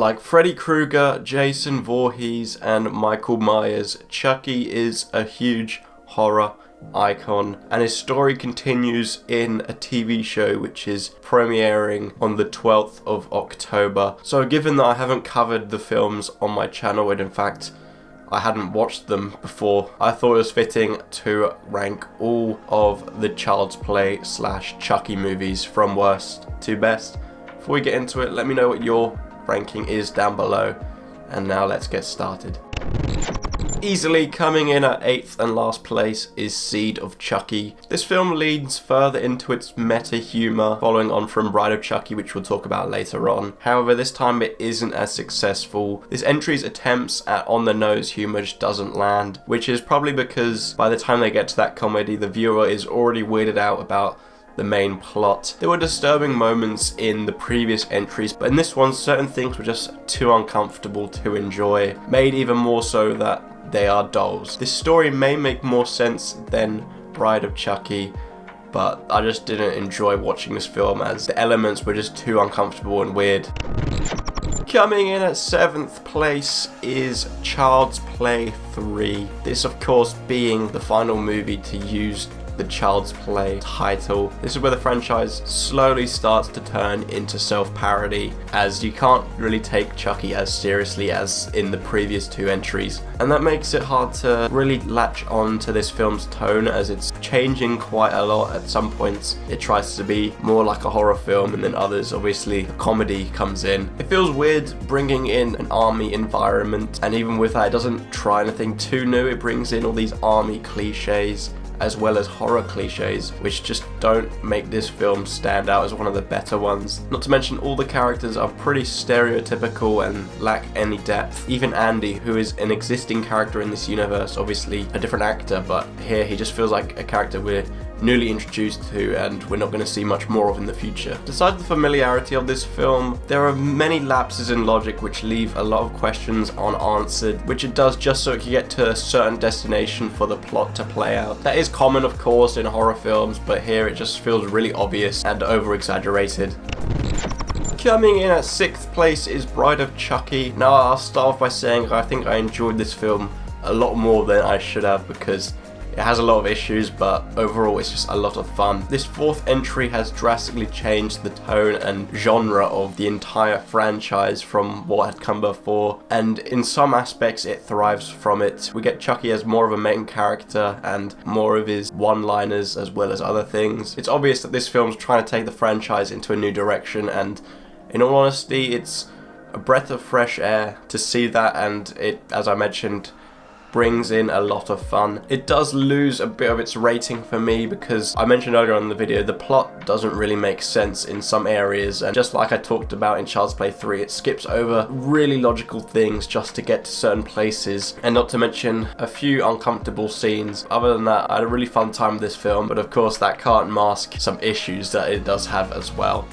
Like Freddy Krueger, Jason Voorhees, and Michael Myers, Chucky is a huge horror icon, and his story continues in a TV show which is premiering on the 12th of October. So given that I haven't covered the films on my channel, and in fact I hadn't watched them before, I thought it was fitting to rank all of the Child's Play / Chucky movies from worst to best. Before we get into it, let me know what your ranking is down below, and now let's get started. Easily coming in at 8th and last place is Seed of Chucky. This film leans further into its meta humour, following on from Bride of Chucky, which we'll talk about later on. However, this time it isn't as successful. This entry's attempts at on-the-nose humour just doesn't land, which is probably because by the time they get to that comedy, the viewer is already weirded out about the main plot. There were disturbing moments in the previous entries, but in this one, certain things were just too uncomfortable to enjoy, made even more so that they are dolls. This story may make more sense than Bride of Chucky, but I just didn't enjoy watching this film as the elements were just too uncomfortable and weird. Coming in at 7th place is Child's Play 3. This of course being the final movie to use the Child's Play title. This is where the franchise slowly starts to turn into self-parody, as you can't really take Chucky as seriously as in the previous two entries, and that makes it hard to really latch on to this film's tone, as it's changing quite a lot. At some points it tries to be more like a horror film, and then others obviously a comedy comes in. It feels weird bringing in an army environment, and even with that it doesn't try anything too new. It brings in all these army cliches as well as horror cliches, which just don't make this film stand out as one of the better ones. Not to mention all the characters are pretty stereotypical and lack any depth. Even Andy, who is an existing character in this universe, obviously a different actor, but here he just feels like a character we're newly introduced to and we're not going to see much more of in the future. Besides the familiarity of this film, there are many lapses in logic which leave a lot of questions unanswered, which it does just so it can get to a certain destination for the plot to play out. That is common of course in horror films, but here it just feels really obvious and over-exaggerated. Coming in at 6th place is Bride of Chucky. Now I'll start off by saying I think I enjoyed this film a lot more than I should have, because it has a lot of issues, but overall it's just a lot of fun. This fourth entry has drastically changed the tone and genre of the entire franchise from what had come before, and in some aspects it thrives from it. We get Chucky as more of a main character and more of his one-liners as well as other things. It's obvious that this film's trying to take the franchise into a new direction, and in all honesty it's a breath of fresh air to see that, and it, as I mentioned, brings in a lot of fun. It does lose a bit of its rating for me because I mentioned earlier on in the video, the plot doesn't really make sense in some areas, and just like I talked about in Child's Play 3, it skips over really logical things just to get to certain places, and not to mention a few uncomfortable scenes. Other than that, I had a really fun time with this film, but of course that can't mask some issues that it does have as well.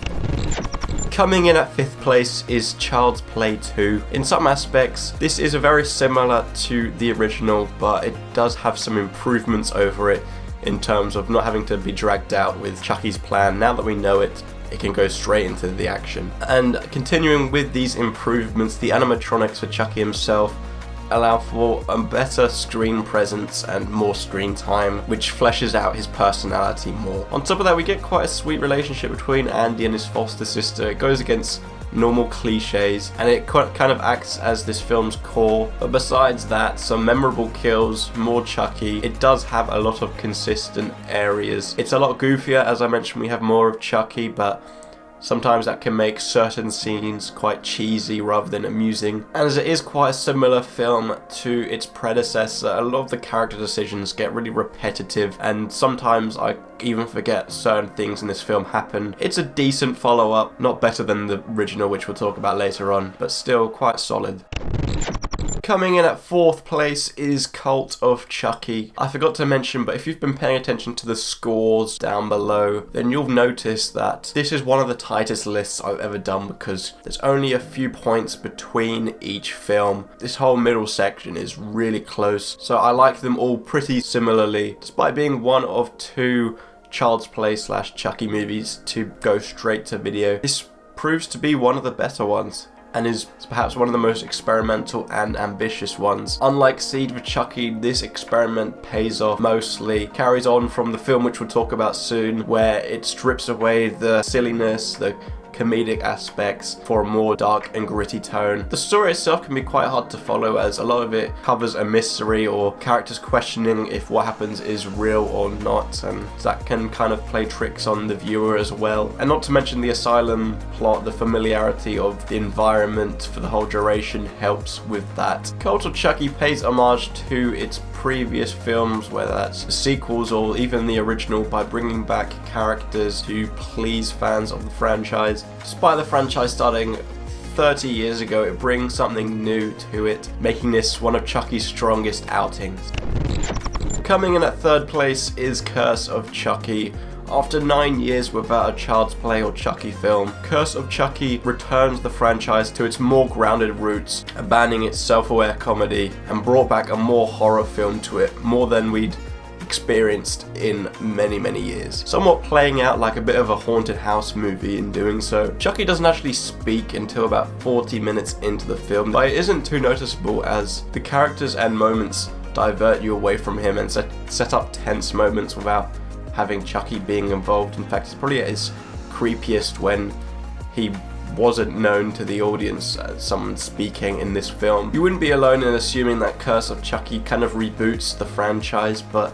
Coming in at 5th place is Child's Play 2. In some aspects, this is very similar to the original, but it does have some improvements over it in terms of not having to be dragged out with Chucky's plan. Now that we know it, it can go straight into the action. And continuing with these improvements, the animatronics for Chucky himself allow for a better screen presence and more screen time, which fleshes out his personality more. On top of that, we get quite a sweet relationship between Andy and his foster sister. It goes against normal cliches, and it kind of acts as this film's core. But besides that, some memorable kills, more Chucky. It does have a lot of consistent areas. It's a lot goofier, as I mentioned, we have more of Chucky, but sometimes that can make certain scenes quite cheesy rather than amusing. And as it is quite a similar film to its predecessor, a lot of the character decisions get really repetitive, and sometimes I even forget certain things in this film happen. It's a decent follow-up, not better than the original, which we'll talk about later on, but still quite solid. Coming in at 4th place is Cult of Chucky. I forgot to mention, but if you've been paying attention to the scores down below, then you'll notice that this is one of the tightest lists I've ever done, because there's only a few points between each film. This whole middle section is really close, so I like them all pretty similarly, despite being one of two Child's Play / Chucky movies to go straight to video. This proves to be one of the better ones. and is perhaps one of the most experimental and ambitious ones. Unlike Seed with Chucky, this experiment pays off mostly, carries on from the film which we'll talk about soon, where it strips away the silliness, the comedic aspects for a more dark and gritty tone. The story itself can be quite hard to follow, as a lot of it covers a mystery or characters questioning if what happens is real or not, and that can kind of play tricks on the viewer as well. And not to mention the asylum plot, the familiarity of the environment for the whole duration helps with that. Cult of Chucky pays homage to its previous films, whether that's the sequels or even the original, by bringing back characters to please fans of the franchise. Despite the franchise starting 30 years ago, it brings something new to it, making this one of Chucky's strongest outings. Coming in at third place is Curse of Chucky. After 9 years without a Child's Play or Chucky film, Curse of Chucky returns the franchise to its more grounded roots, abandoning its self-aware comedy, and brought back a more horror film to it, more than we'd experienced in many years. Somewhat playing out like a bit of a haunted house movie in doing so. Chucky doesn't actually speak until about 40 minutes into the film, but it isn't too noticeable, as the characters and moments divert you away from him and set up tense moments without having Chucky being involved. In fact, it's probably at his creepiest when he wasn't known to the audience as someone speaking in this film. You wouldn't be alone in assuming that Curse of Chucky kind of reboots the franchise, but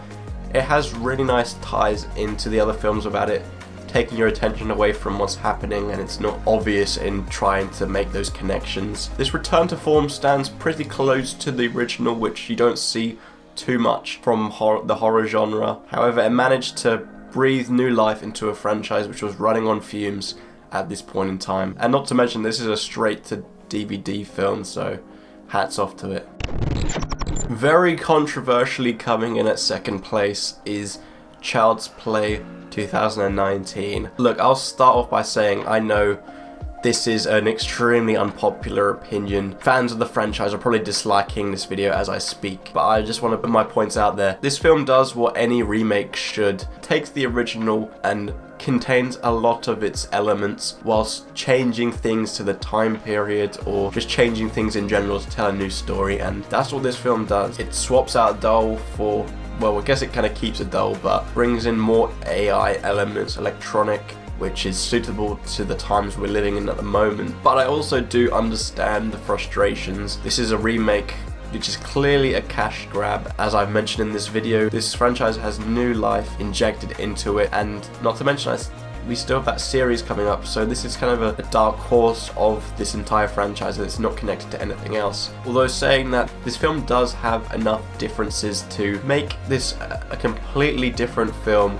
it has really nice ties into the other films about it taking your attention away from what's happening, and it's not obvious in trying to make those connections. This return to form stands pretty close to the original, which you don't see too much from the horror genre. However, it managed to breathe new life into a franchise which was running on fumes at this point in time. And not to mention, this is a straight to DVD film, so hats off to it. Very controversially coming in at second place is Child's Play 2019. Look, I'll start off by saying I know this is an extremely unpopular opinion. Fans of the franchise are probably disliking this video as I speak, but I just want to put my points out there. This film does what any remake should. Takes the original and contains a lot of its elements whilst changing things to the time period or just changing things in general to tell a new story, and that's what this film does. It swaps out a doll for, well, I guess it kind of keeps a doll, but brings in more AI elements, electronic, which is suitable to the times we're living in at the moment. But I also do understand the frustrations. This is a remake which is clearly a cash grab. As I've mentioned in this video, this franchise has new life injected into it, and not to mention we still have that series coming up, so this is kind of a dark horse of this entire franchise that's not connected to anything else. Although saying that, this film does have enough differences to make this a completely different film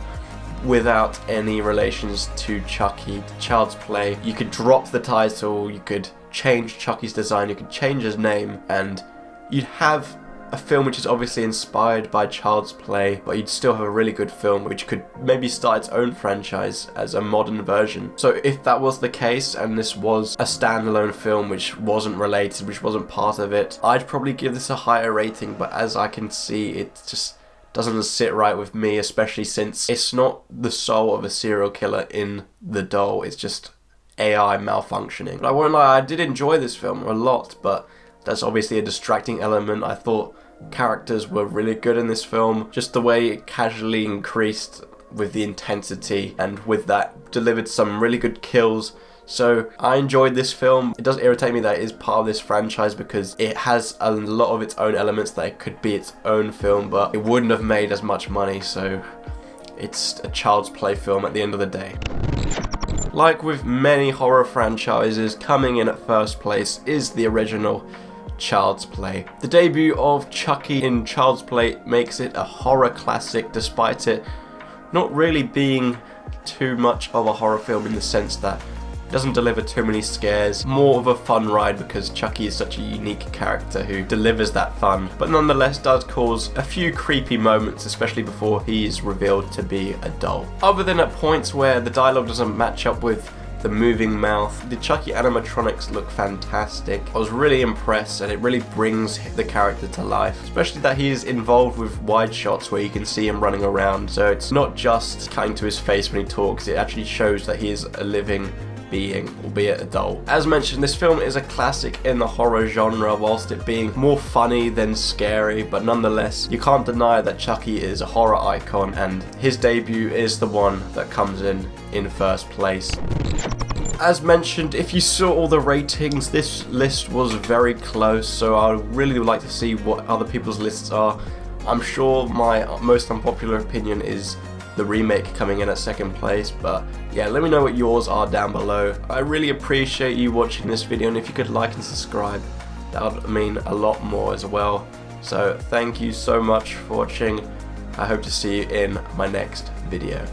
without any relations to Chucky. Child's Play, you could drop the title, you could change Chucky's design, you could change his name, and you'd have a film which is obviously inspired by Child's Play, but you'd still have a really good film which could maybe start its own franchise as a modern version. So if that was the case, and this was a standalone film which wasn't related, which wasn't part of it, I'd probably give this a higher rating, but as I can see, it just doesn't sit right with me, especially since it's not the soul of a serial killer in the doll, it's just AI malfunctioning. But I won't lie, I did enjoy this film a lot, but that's obviously a distracting element. I thought characters were really good in this film, just the way it casually increased with the intensity, and with that delivered some really good kills. So I enjoyed this film. It does irritate me that it is part of this franchise because it has a lot of its own elements that it could be its own film, but it wouldn't have made as much money, so it's a Child's Play film at the end of the day. Like with many horror franchises, coming in at first place is the original Child's Play. The debut of Chucky in Child's Play makes it a horror classic, despite it not really being too much of a horror film in the sense that it doesn't deliver too many scares, more of a fun ride because Chucky is such a unique character who delivers that fun, but nonetheless does cause a few creepy moments, especially before he is revealed to be a doll. Other than at points where the dialogue doesn't match up with the moving mouth, the Chucky animatronics look fantastic. I was really impressed, and it really brings the character to life, especially that he is involved with wide shots where you can see him running around, so it's not just cutting to his face when he talks, it actually shows that he is a living being, albeit a doll. As mentioned, this film is a classic in the horror genre, whilst it being more funny than scary, but nonetheless, you can't deny that Chucky is a horror icon, and his debut is the one that comes in first place. As mentioned, if you saw all the ratings, this list was very close, so I would really like to see what other people's lists are. I'm sure my most unpopular opinion is the remake coming in at second place, but yeah, let me know what yours are down below. I really appreciate you watching this video, and if you could like and subscribe, that would mean a lot more as well. So thank you so much for watching. I hope to see you in my next video.